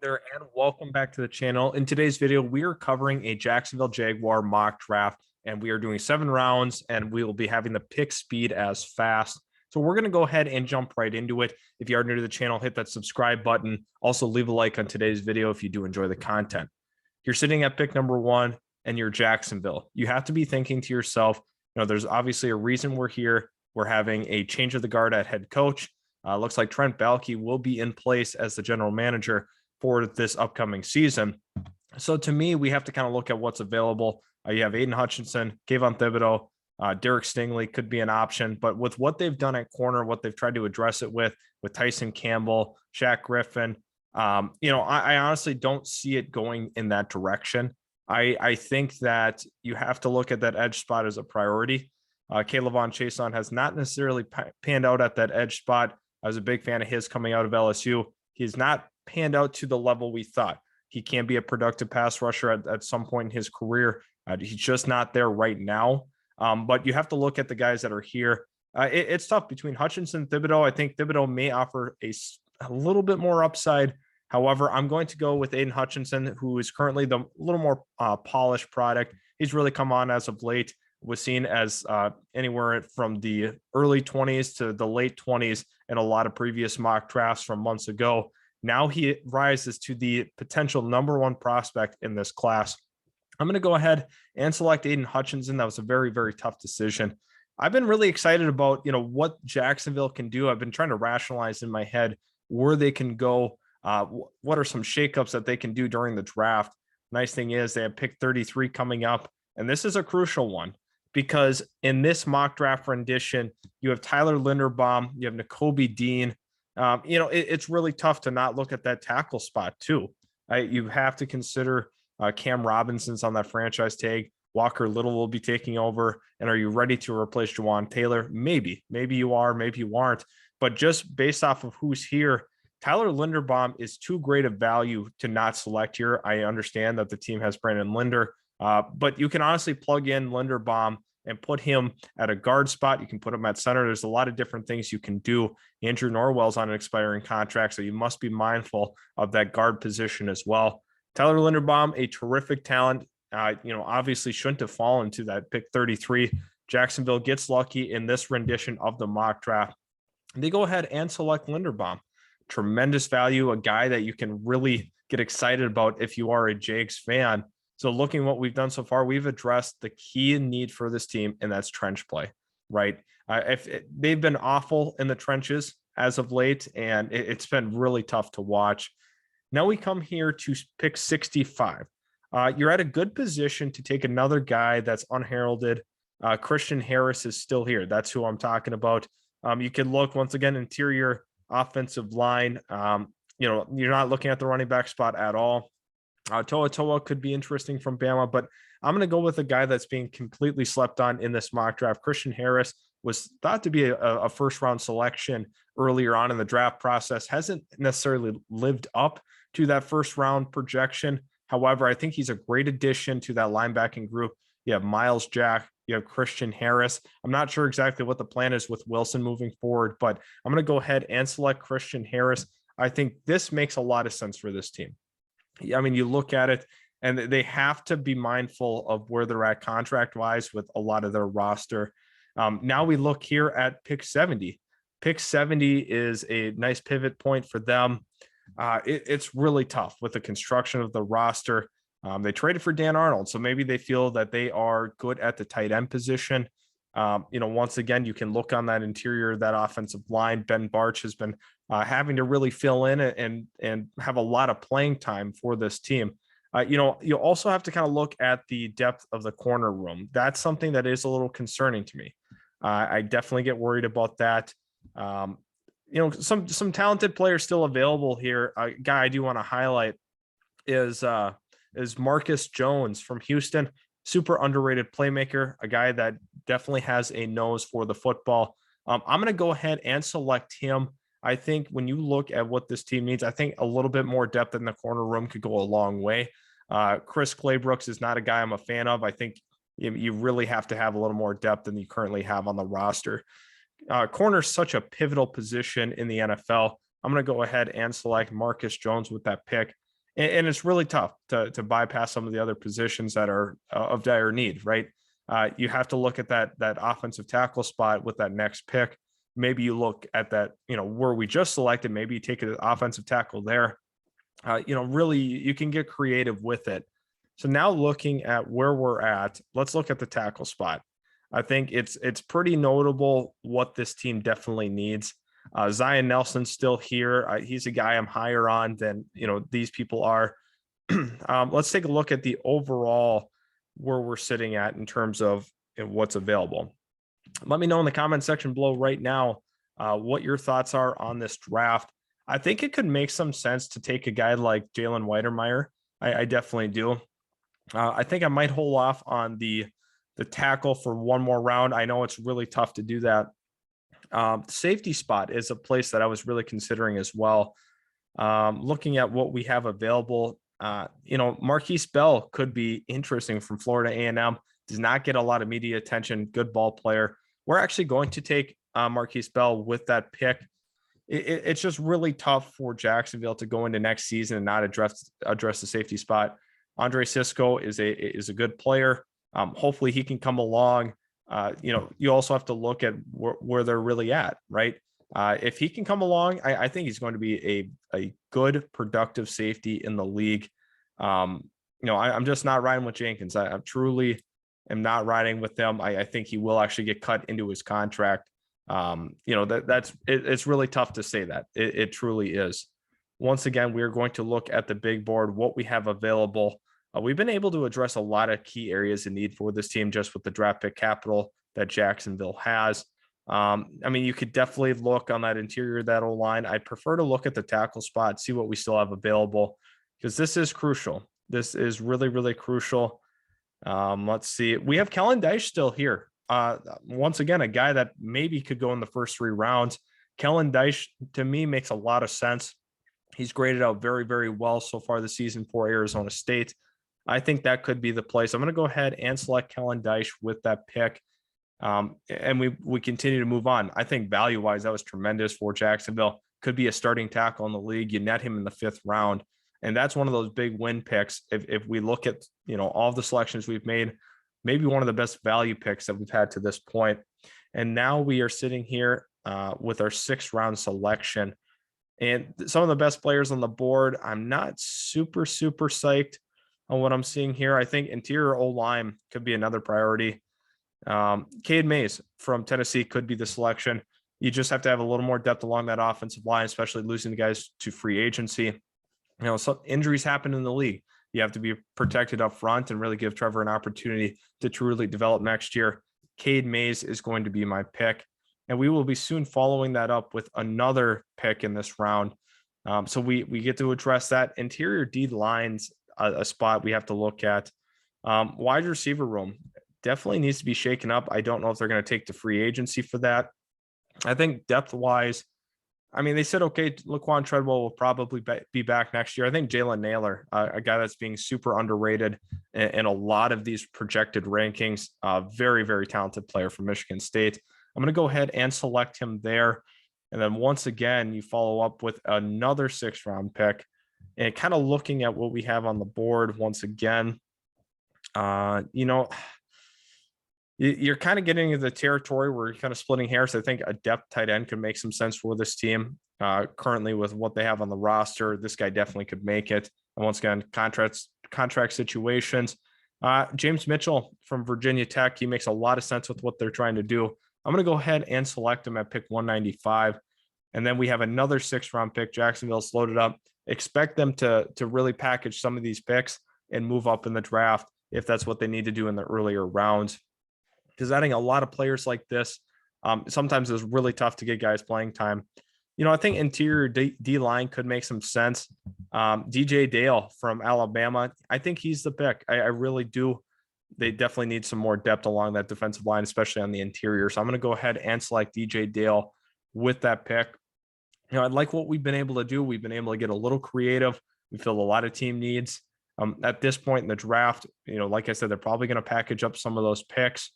there, and welcome back to the channel. In today's video, we are covering a Jacksonville Jaguar mock draft, and we are doing 7 rounds, and we will be having the pick speed as fast. So we're going to go ahead and jump right into it. If you are new to the channel, hit that subscribe button. Also, leave a like on today's video if you do enjoy the content. You're sitting at pick number 1, and you're Jacksonville. You have to be thinking to yourself, there's obviously a reason we're here. We're having a change of the guard at head coach. Looks like Trent Baalke will be in place as the general manager for this upcoming season. So to me, we have to kind of look at what's available. You have Aiden Hutchinson, Kayvon Thibodeau, Derek Stingley could be an option, but with what they've done at corner, what they've tried to address it with Tyson Campbell, Shaq Griffin, I honestly don't see it going in that direction. I think that you have to look at that edge spot as a priority. K'Lavon Chaisson has not necessarily panned out at that edge spot. I was a big fan of his coming out of LSU. He's not panned out to the level we thought. He can be a productive pass rusher at some point in his career. He's just not there right now. But you have to look at the guys that are here. It's tough between Hutchinson and Thibodeau. I think Thibodeau may offer a little bit more upside. However, I'm going to go with Aiden Hutchinson, who is currently the little more polished product. He's really come on as of late. Was seen as anywhere from the early 20s to the late 20s in a lot of previous mock drafts from months ago. Now he rises to the potential number 1 prospect in this class. I'm going to go ahead and select Aiden Hutchinson. That was a very, very tough decision. I've been really excited about, what Jacksonville can do. I've been trying to rationalize in my head where they can go. What are some shakeups that they can do during the draft? Nice thing is they have pick 33 coming up, and this is a crucial one. Because in this mock draft rendition, you have Tyler Linderbaum, you have Nakobe Dean. It's really tough to not look at that tackle spot too. You have to consider Cam Robinson's on that franchise tag. Walker Little will be taking over. And are you ready to replace Jawan Taylor? Maybe you are, maybe you aren't. But just based off of who's here, Tyler Linderbaum is too great a value to not select here. I understand that the team has Brandon Linder. But you can honestly plug in Linderbaum and put him at a guard spot. You can put him at center. There's a lot of different things you can do. Andrew Norwell's on an expiring contract, so you must be mindful of that guard position as well. Tyler Linderbaum, a terrific talent, obviously shouldn't have fallen to that pick 33. Jacksonville gets lucky in this rendition of the mock draft. They go ahead and select Linderbaum. Tremendous value, a guy that you can really get excited about if you are a Jags fan. So looking at what we've done so far, we've addressed the key need for this team, and that's trench play, right? They've been awful in the trenches as of late, and it's been really tough to watch. Now we come here to pick 65. You're at a good position to take another guy that's unheralded. Christian Harris is still here. That's who I'm talking about. You can look, once again, interior offensive line. You're not looking at the running back spot at all. Toa could be interesting from Bama, but I'm going to go with a guy that's being completely slept on in this mock draft. Christian Harris was thought to be a first-round selection earlier on in the draft process. Hasn't necessarily lived up to that first-round projection. However, I think he's a great addition to that linebacking group. You have Miles Jack. You have Christian Harris. I'm not sure exactly what the plan is with Wilson moving forward, but I'm going to go ahead and select Christian Harris. I think this makes a lot of sense for this team. I mean, you look at it, and they have to be mindful of where they're at contract-wise with a lot of their roster. Now we look here at pick 70. Pick 70 is a nice pivot point for them. It's really tough with the construction of the roster. They traded for Dan Arnold, so maybe they feel that they are good at the tight end position. Once again, you can look on that interior, that offensive line. Ben Barch has been having to really fill in and have a lot of playing time for this team. You also have to kind of look at the depth of the corner room. That's something that is a little concerning to me. I definitely get worried about that. Some talented players still available here. A guy I do want to highlight is Marcus Jones from Houston. Super underrated playmaker, a guy that definitely has a nose for the football. I'm going to go ahead and select him. I think when you look at what this team needs, I think a little bit more depth in the corner room could go a long way. Chris Claybrooks is not a guy I'm a fan of. I think you really have to have a little more depth than you currently have on the roster. Corner is such a pivotal position in the NFL. I'm going to go ahead and select Marcus Jones with that pick. and it's really tough to bypass some of the other positions that are of dire need, right? You have to look at that offensive tackle spot with that next pick. Maybe you look at that, where we just selected, maybe you take an offensive tackle there. Really you can get creative with it. So now looking at where we're at, let's look at the tackle spot. I think it's pretty notable what this team definitely needs. Zion Nelson's still here. He's a guy I'm higher on than these people are. Let's take a look at the overall where we're sitting at in terms of what's available. Let me know in the comment section below right now what your thoughts are on this draft. I think it could make some sense to take a guy like Jalen Weidermeyer. I definitely do. I think I might hold off on the tackle for one more round. I know it's really tough to do that. The safety spot is a place that I was really considering as well. Looking at what we have available, Marquise Bell could be interesting from Florida A&M. Does not get a lot of media attention. Good ball player. We're actually going to take Marquise Bell with that pick. It's just really tough for Jacksonville to go into next season and not address the safety spot. Andre Cisco is a good player. Hopefully he can come along. You also have to look at where they're really at, right? If he can come along, I think he's going to be a good, productive safety in the league. I'm just not riding with Jenkins. I truly am not riding with them. I think he will actually get cut into his contract. It's really tough to say that. It truly is. Once again, we are going to look at the big board, what we have available. We've been able to address a lot of key areas in need for this team just with the draft pick capital that Jacksonville has. You could definitely look on that interior of that O-line. I'd prefer to look at the tackle spot, see what we still have available, because this is crucial. This is really, really crucial. Let's see. We have Kellen Dyche still here. Once again, a guy that maybe could go in the first 3 rounds. Kellen Dyche, to me, makes a lot of sense. He's graded out very, very well so far this season for Arizona State. I think that could be the place. I'm going to go ahead and select Kellen Dyche with that pick. And we continue to move on. I think value-wise, that was tremendous for Jacksonville. Could be a starting tackle in the league. You net him in the 5th round. And that's one of those big win picks. If we look at, all the selections we've made, maybe one of the best value picks that we've had to this point. And now we are sitting here with our 6th round selection. And some of the best players on the board, I'm not super, super psyched on what I'm seeing here. I think interior O-line could be another priority. Cade Mays from Tennessee could be the selection. You just have to have a little more depth along that offensive line, especially losing the guys to free agency. Some injuries happen in the league. You have to be protected up front and really give Trevor an opportunity to truly develop next year. Cade Mays is going to be my pick. And we will be soon following that up with another pick in this round. So we get to address that. Interior D lines, a spot we have to look at. Wide receiver room definitely needs to be shaken up. I don't know if they're going to take the free agency for that. I think depth-wise, they said, okay, Laquan Treadwell will probably be back next year. I think Jalen Naylor, a guy that's being super underrated in a lot of these projected rankings, very, very talented player from Michigan State. I'm going to go ahead and select him there. And then once again, you follow up with another 6th round pick and kind of looking at what we have on the board once again. You're kind of getting into the territory where you're kind of splitting hairs. I think a depth tight end could make some sense for this team. Currently with what they have on the roster, this guy definitely could make it. And once again, contract situations. James Mitchell from Virginia Tech, he makes a lot of sense with what they're trying to do. I'm going to go ahead and select him at pick 195. And then we have another 6th round pick. Jacksonville's loaded up. Expect them to really package some of these picks and move up in the draft if that's what they need to do in the earlier rounds. Because adding a lot of players like this, sometimes it's really tough to get guys playing time. I think interior D line could make some sense. DJ Dale from Alabama, I think he's the pick. I really do. They definitely need some more depth along that defensive line, especially on the interior. So I'm going to go ahead and select DJ Dale with that pick. I like what we've been able to do. We've been able to get a little creative. We filled a lot of team needs. At this point in the draft, like I said, they're probably going to package up some of those picks.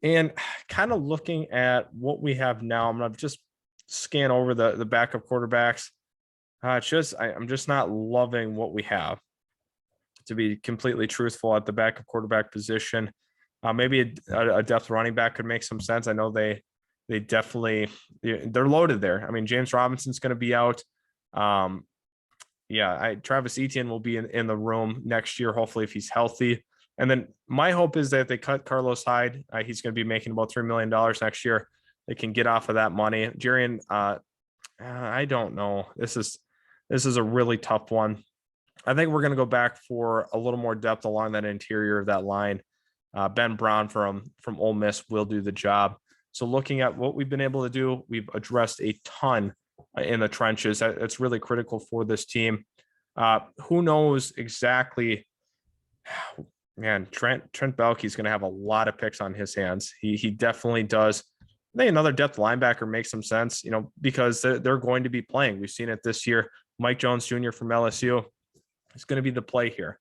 And kind of looking at what we have now, I'm going to just scan over the backup quarterbacks. It's just I'm just not loving what we have, to be completely truthful, at the backup quarterback position. Maybe a depth running back could make some sense. I know they definitely they're loaded there. I mean, James Robinson's going to be out. Um, yeah, Travis Etienne will be in the room next year, hopefully, if he's healthy. And then my hope is that they cut Carlos Hyde. He's going to be making about $3 million next year. They can get off of that money. Jarian, I don't know. This is a really tough one. I think we're going to go back for a little more depth along that interior of that line. Ben Brown from Ole Miss will do the job. So looking at what we've been able to do, we've addressed a ton in the trenches. That's really critical for this team. Who knows exactly? Man, Trent Baalke is going to have a lot of picks on his hands. He definitely does. I think another depth linebacker makes some sense, because they're going to be playing. We've seen it this year. Mike Jones Jr. from LSU is going to be the play here.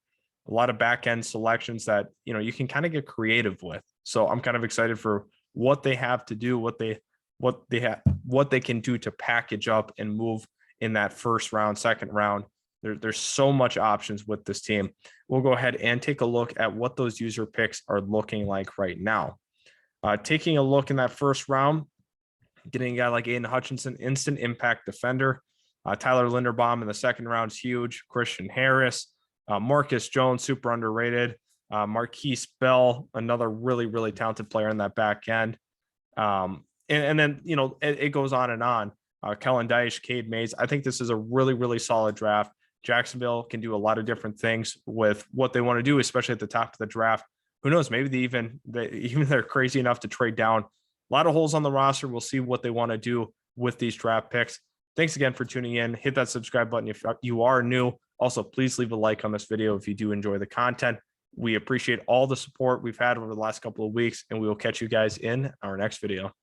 A lot of back end selections that you can kind of get creative with. So I'm kind of excited for what they have to do, what they can do to package up and move in that first round, second round. There's so much options with this team. We'll go ahead and take a look at what those user picks are looking like right now. Taking a look in that first round, getting a guy like Aiden Hutchinson, instant impact defender. Tyler Linderbaum in the second round is huge. Christian Harris, Marcus Jones, super underrated. Marquise Bell, another really, really talented player in that back end. And then, it goes on and on. Kellen Dyche, Cade Mays. I think this is a really, really solid draft. Jacksonville can do a lot of different things with what they want to do, especially at the top of the draft. Who knows? Maybe they're crazy enough to trade down. A lot of holes on the roster. We'll see what they want to do with these draft picks. Thanks again for tuning in. Hit that subscribe button if you are new. Also, please leave a like on this video if you do enjoy the content. We appreciate all the support we've had over the last couple of weeks, and we will catch you guys in our next video.